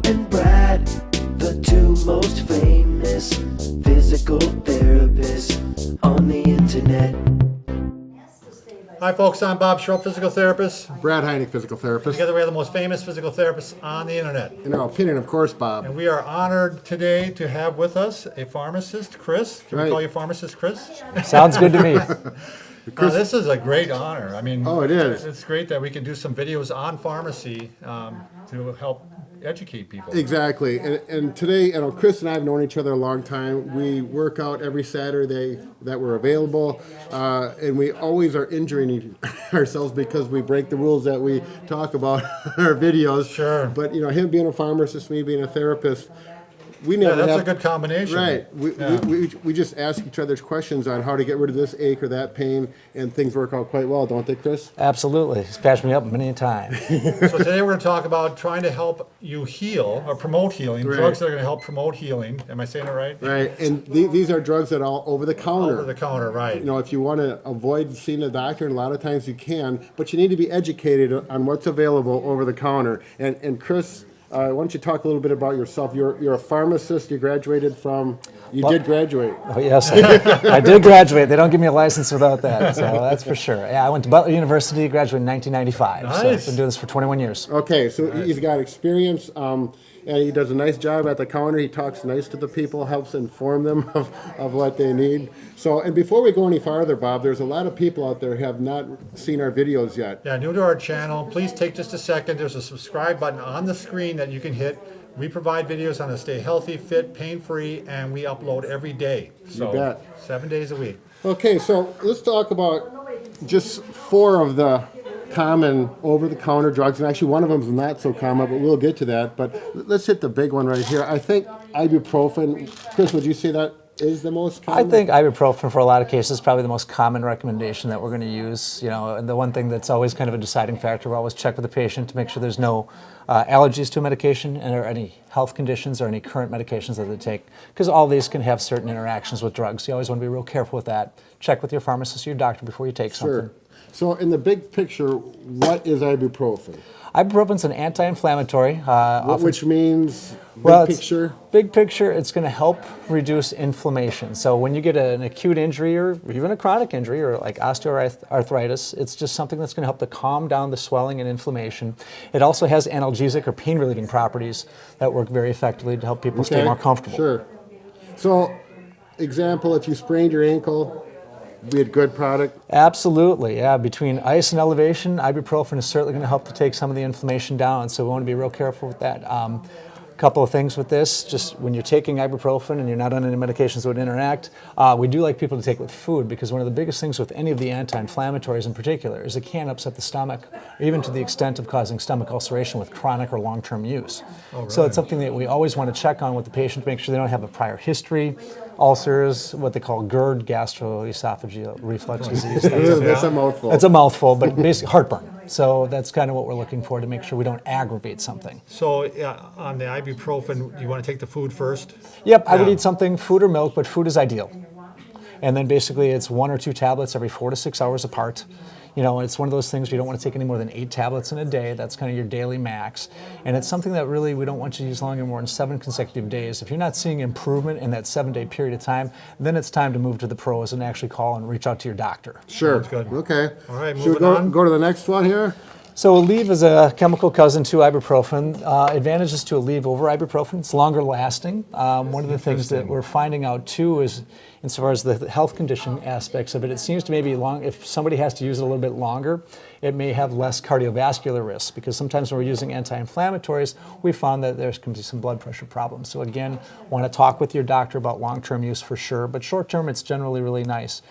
and Brad, the two most famous physical therapists on the internet. Hi folks, I'm Bob Schrupp, physical therapist. Brad Heineck, physical therapist. Together we are the most famous physical therapists on the internet. In our opinion, of course, Bob. And we are honored today to have with us a pharmacist, Chris. Can we call you Pharmacist Chris? Sounds good to me. This is a great honor. I mean, Oh, it is. It's great that we can do some videos on pharmacy to help educate people. Exactly. And today, Chris and I have known each other a long time. We work out every Saturday that we're available, and we always are injuring ourselves because we break the rules that we talk about in our videos. Sure. But, him being a pharmacist, me being a therapist, we never that's have, a good combination. Right. We just ask each other questions on how to get rid of this ache or that pain, and things work out quite well, don't they, Chris? Absolutely. It's patched me up many a time. So today we're going to talk about trying to help you heal or promote healing. Right. Drugs that are going to help promote healing. Am I saying it right? Right. And these are drugs that are over the counter. Over the counter, right. If you want to avoid seeing a doctor, and a lot of times you can, but you need to be educated on what's available over the counter. And Chris, why don't you talk a little bit about yourself? You're a pharmacist. You graduated from. You did graduate. Oh, yes, I did graduate. They don't give me a license without that, so that's for sure. Yeah, I went to Butler University, graduated in 1995. Nice. So I've been doing this for 21 years. Okay, so he's got experience, and he does a nice job at the counter. He talks nice to the people, helps inform them of what they need. So, and before we go any farther, Bob, there's a lot of people out there who have not seen our videos yet. Yeah, new to our channel, please take just a second. There's a subscribe button on the screen that you can hit. We provide videos on how to stay healthy, fit, pain-free, and we upload every day. So, bet. 7 days a week. Okay, so let's talk about just 4 of the common over-the-counter drugs, and actually one of them is not so common, but we'll get to that. But let's hit the big one right here. I think ibuprofen. Chris, would you say that is the most common? I think ibuprofen, for a lot of cases, is probably the most common recommendation that we're going to use. And the one thing that's always kind of a deciding factor, we always check with the patient to make sure there's no allergies to a medication and or any health conditions or any current medications that they take, because all these can have certain interactions with drugs. You always want to be real careful with that. Check with your pharmacist or your doctor before you take something. Sure. So in the big picture, what is ibuprofen? Ibuprofen's an anti-inflammatory. Which means, Big picture, it's going to help reduce inflammation. So when you get an acute injury or even a chronic injury or like osteoarthritis, it's just something that's going to help to calm down the swelling and inflammation. It also has analgesic or pain-relieving properties that work very effectively to help people stay more comfortable. Sure. So, example, if you sprained your ankle, be a good product? Absolutely, yeah. Between ice and elevation, ibuprofen is certainly going to help to take some of the inflammation down, so we want to be real careful with that. A couple of things with this, just when you're taking ibuprofen and you're not on any medications that would interact, we do like people to take with food, because one of the biggest things with any of the anti-inflammatories in particular is it can upset the stomach, even to the extent of causing stomach ulceration with chronic or long-term use. Oh, right. So it's something that we always want to check on with the patient to make sure they don't have a prior history. Ulcers, what they call GERD, gastroesophageal reflux disease. That's a mouthful. It's a mouthful, but basically heartburn. So that's kind of what we're looking for to make sure we don't aggravate something. So on the ibuprofen, you want to take the food first? Yep, I would eat something, food or milk, but food is ideal. And then basically it's 1 or 2 tablets every 4 to 6 hours apart. It's one of those things where you don't want to take any more than 8 tablets in a day. That's kind of your daily max. And it's something that really we don't want you to use longer more than 7 consecutive days. If you're not seeing improvement in that 7-day period of time, then it's time to move to the pros and actually call and reach out to your doctor. Sure. Sounds good. Okay. All right, Should we go to the next one here? So Aleve is a chemical cousin to ibuprofen. Advantages to Aleve over ibuprofen, it's longer lasting. One of the things that we're finding out too is, insofar as the health condition aspects of it, it seems to maybe if somebody has to use it a little bit longer, it may have less cardiovascular risks, because sometimes when we're using anti-inflammatories, we found that there can be some blood pressure problems. So again, want to talk with your doctor about long-term use for sure, but short-term it's generally really nice.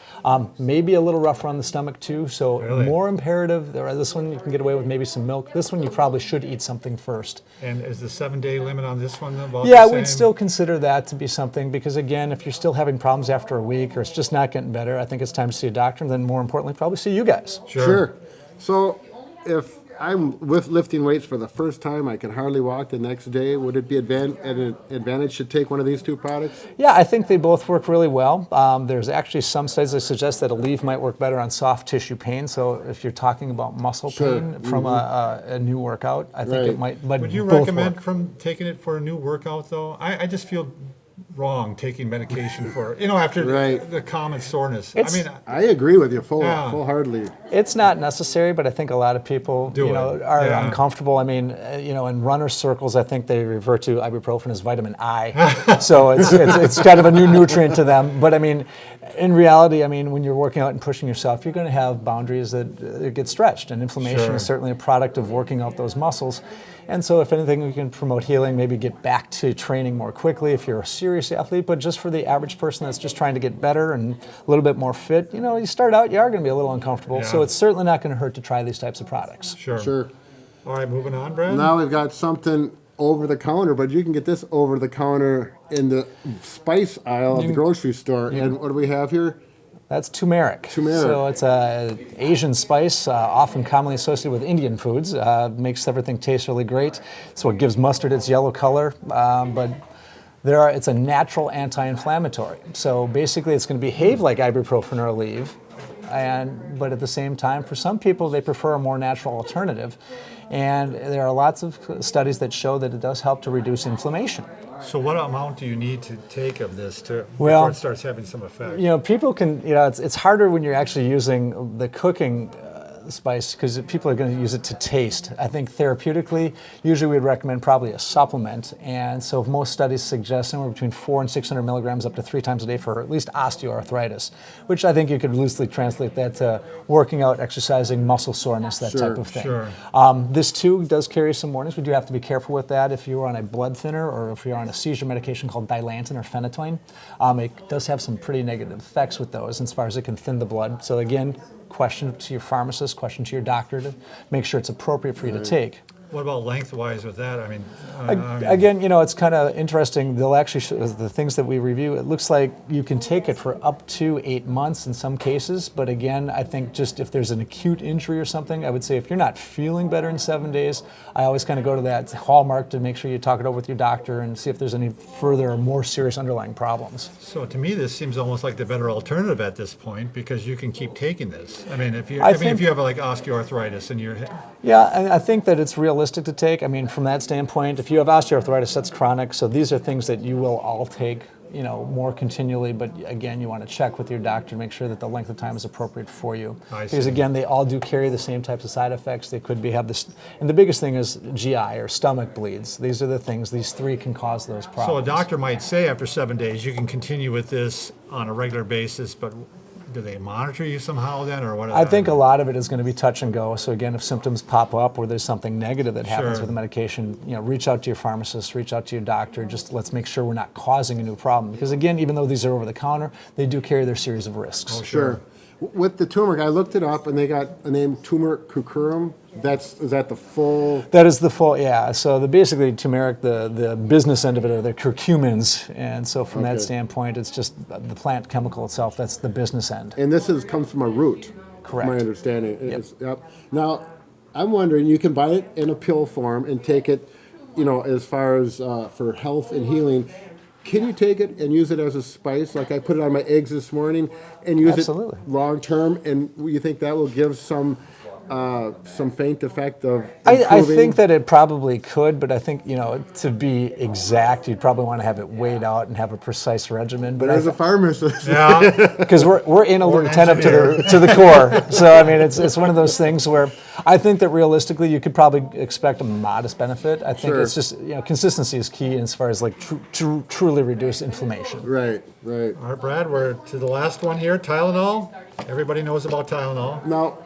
Maybe a little rougher on the stomach too, so more imperative. This one you can get away with maybe some milk. This one you probably should eat something first. And is the 7-day limit on this one about Yeah, the same? we'd still consider that to be something, because again, if you're still having problems after a week or it's just not getting better, I think it's time to see a doctor, and then more importantly, probably see you guys. Sure. So if I'm with lifting weights for the first time. I can hardly walk the next day. Would it be an advantage to take one of these two products? Yeah, I think they both work really well. There's actually some studies that suggest that Aleve might work better on soft tissue pain. So if you're talking about muscle pain from a new workout, I think it might. But Would you both recommend work. from taking it for a new workout though? I just feel wrong taking medication for, after the common soreness. I agree with you full-heartedly. It's not necessary, but I think a lot of people, are uncomfortable. I mean, in runner circles, I think they refer to ibuprofen as vitamin I. So it's kind of a new nutrient to them. But I mean, in reality, when you're working out and pushing yourself, you're going to have boundaries that get stretched, and inflammation is certainly a product of working out those muscles. And so if anything, we can promote healing, maybe get back to training more quickly if you're a serious athlete. But just for the average person that's just trying to get better and a little bit more fit, you start out, you are going to be a little uncomfortable. Yeah. So it's certainly not going to hurt to try these types of products. Sure. All right, moving on, Brad. Now we've got something over the counter, but you can get this over the counter in the spice aisle of the grocery store. And what do we have here? That's turmeric. So it's an Asian spice, often commonly associated with Indian foods. Makes everything taste really great. It's what gives mustard its yellow color. But it's a natural anti-inflammatory. So basically, it's going to behave like ibuprofen or Aleve. But at the same time, for some people, they prefer a more natural alternative. And there are lots of studies that show that it does help to reduce inflammation. So what amount do you need to take of this before it starts having some effect? People can, it's harder when you're actually using the cooking spice because people are going to use it to taste. I think therapeutically, usually we'd recommend probably a supplement. And so most studies suggest somewhere between 400 and 600 milligrams up to 3 times a day for at least osteoarthritis, which I think you could loosely translate that to working out, exercising, muscle soreness, that type of thing. Sure. This too does carry some warnings. We do have to be careful with that if you're on a blood thinner or if you're on a seizure medication called Dilantin or phenytoin. It does have some pretty negative effects with those as far as it can thin the blood. So again, question to your pharmacist, question to your doctor to make sure it's appropriate for you to take. What about lengthwise with that? Again, it's kind of interesting. They'll actually show the things that we review. It looks like you can take it for up to 8 months in some cases. But again, I think just if there's an acute injury or something, I would say if you're not feeling better in 7 days, I always kind of go to that hallmark to make sure you talk it over with your doctor and see if there's any further or more serious underlying problems. So to me, this seems almost like the better alternative at this point because you can keep taking this. If you have like osteoarthritis and you're I think that it's realistic to take. From that standpoint, if you have osteoarthritis, that's chronic. So these are things that you will all take, more continually. But again, you want to check with your doctor to make sure that the length of time is appropriate for you. Because again, they all do carry the same types of side effects. They could have this, and the biggest thing is GI or stomach bleeds. These are the things. These 3 can cause those problems. So a doctor might say after 7 days you can continue with this on a regular basis, but do they monitor you somehow then, or what? I think a lot of it is going to be touch and go. So again, if symptoms pop up or there's something negative that happens with the medication, reach out to your pharmacist, reach out to your doctor. Just let's make sure we're not causing a new problem. Because again, even though these are over the counter, they do carry their series of risks. Oh, sure. With the turmeric, I looked it up, and they got a name, turmeric curcurum. Is that the full? That is the full, yeah. So basically turmeric, the business end of it are the curcumins, and so from that standpoint, it's just the plant chemical itself. That's the business end. And this comes from a root. Correct. My understanding. Yep. Now, I'm wondering, you can buy it in a pill form and take it, as far as for health and healing. Can you take it and use it as a spice? Like I put it on my eggs this morning and use it long term, and you think that will give some faint effect of improving? I think that it probably could, but I think, to be exact, you'd probably want to have it weighed out and have a precise regimen. But as a pharmacist, because we're analytical up to the core. So it's one of those things where I think that realistically you could probably expect a modest benefit. I think it's just consistency is key as far as like truly reduce inflammation. Right. All right, Brad, we're to the last one here. Tylenol. Everybody knows about Tylenol. Now,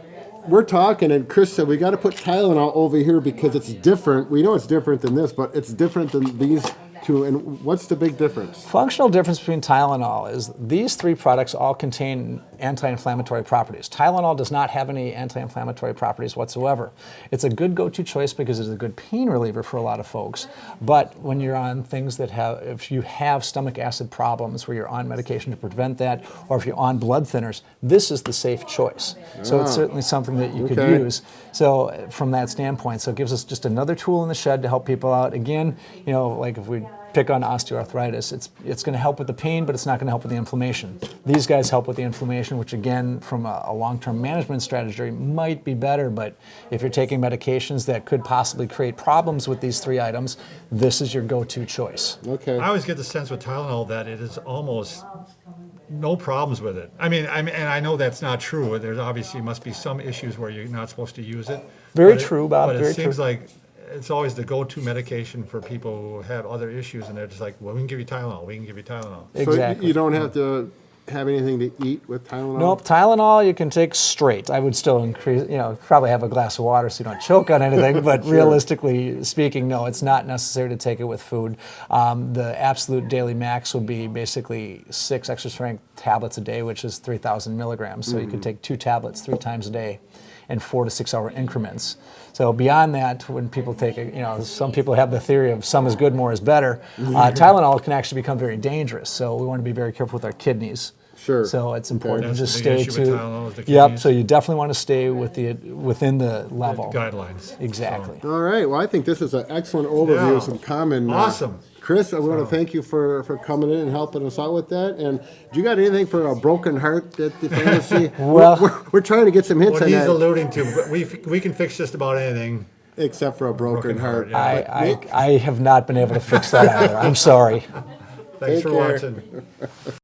we're talking, and Chris said we got to put Tylenol over here because it's different. We know it's different than this, but it's different than these two, and what's the big difference? Functional difference between Tylenol is these three products all contain anti-inflammatory properties. Tylenol does not have any anti-inflammatory properties whatsoever. It's a good go-to choice because it's a good pain reliever for a lot of folks. But when you're on things that have, if you have stomach acid problems where you're on medication to prevent that, or if you're on blood thinners, this is the safe choice. So it's certainly something that you could use. So from that standpoint, so it gives us just another tool in the shed to help people out. Again, you know, like if we pick on osteoarthritis, it's going to help with the pain, but it's not going to help with the inflammation. These guys help with the inflammation, which again, from a long-term management strategy might be better, but if you're taking medications that could possibly create problems with these three items, this is your go-to choice. Okay. I always get the sense with Tylenol that it is almost no problems with it. I mean, and I know that's not true. There's obviously must be some issues where you're not supposed to use it. Very true, Bob. But Very it seems true. like it's always the go-to medication for people who have other issues, and they're just like, well, we can give you Tylenol. We can give you Tylenol. Exactly. So you don't have to have anything to eat with Tylenol? Nope, Tylenol you can take straight. I would still increase, you know, probably have a glass of water so you don't choke on anything, but realistically speaking, no, it's not necessary to take it with food. The absolute daily max would be basically 6 extra strength tablets a day, which is 3,000 milligrams. So you could take 2 tablets 3 times a day in 4 to 6 hour increments. So beyond that, when people take it, you know, some people have the theory of some is good, more is better. Tylenol can actually become very dangerous. So we want to be very careful with our kidneys. Sure. So it's important That's to just the big stay issue with to. Tylenol is the Yep. kidneys. So you definitely want to stay with within the level. Guidelines. Exactly. All right. Well, I think this is an excellent overview Yeah. of some common. Awesome. Chris, I want to thank you for coming in and helping us out with that. And do you got anything for a broken heart at the pharmacy? Well- we're trying to get some hints What on he's that, alluding to, but we can fix just about anything. except for a broken heart. yeah. I have not been able to fix that either. I'm sorry. Thanks Take for care. watching.